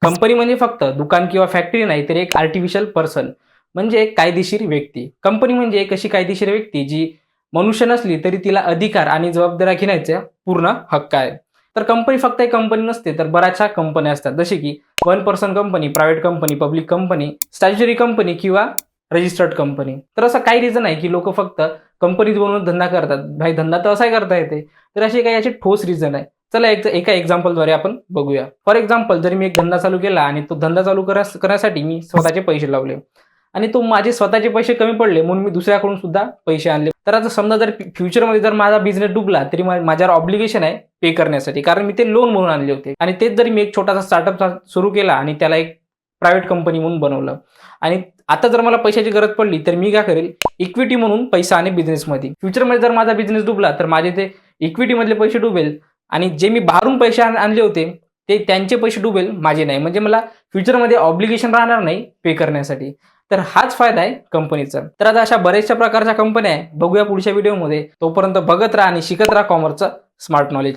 Company म्हणजे फक्त दुकान किंवा फॅक्टरी नाही, तर एक आर्टिफिशियल पर्सन म्हणजे एक कायदेशीर व्यक्ती. कंपनी म्हणजे एक अशी कायदेशीर व्यक्ती जी मनुष्य नसली तरी तिला अधिकार आणि जबाबदाऱ्या घेण्याचा पूर्ण हक्क आहे. तर कंपनी फक्त एक कंपनी नसते, तर बऱ्याचशा कंपन्या असतात. जसे की one person company, private company, public company, statutory company किंवा रजिस्टर्ड कंपनी. तर असं काही रिझन आहे की लोक फक्त कंपनीत बनवून धंदा करतात. भाई धंदा तर असाही करता येते. तर असे काही याचे ठोस रिझन आहे. चला एका एक्झाम्पलद्वारे आपण बघूया. फॉर एक्झाम्पल, जर मी एक धंदा चालू केला आणि तो धंदा चालू करण्यासाठी मी स्वतःचे पैसे लावले आणि तो माझे स्वतःचे पैसे कमी पडले म्हणून मी दुसऱ्याकडून सुद्धा पैसे आणले. तर आता समजा जर फ्युचरमध्ये जर माझा बिझनेस डुबला तरी माझ्यावर ऑब्लिगेशन आहे पे करण्यासाठी, कारण मी ते लोन म्हणून आणले होते. आणि तेच जर मी एक छोटासा स्टार्टअप सुरू केला आणि त्याला एक प्रायव्हेट कंपनी म्हणून बनवलं आणि आता जर मला पैशाची गरज पडली तर मी काय करेल, इक्विटी म्हणून पैसा आणि बिझनेसमध्ये. फ्युचरमध्ये जर माझा बिझनेस डुबला तर माझे ते इक्विटी मधले पैसे डुबेल आणि जे मी बाहेरून पैसे आणले होते ते त्यांचे पैसे डुबेल, माझे नाही. म्हणजे मला फ्युचरमध्ये ऑब्लिगेशन राहणार नाही पे करण्यासाठी. तर हाच फायदा आहे कंपनीचा. तर आता अशा बऱ्याचशा प्रकारच्या कंपन्या आहे, बघूया पुढच्या व्हिडिओमध्ये. तोपर्यंत बघत राहा आणि शिकत राहा कॉमर्सचं स्मार्ट नॉलेज.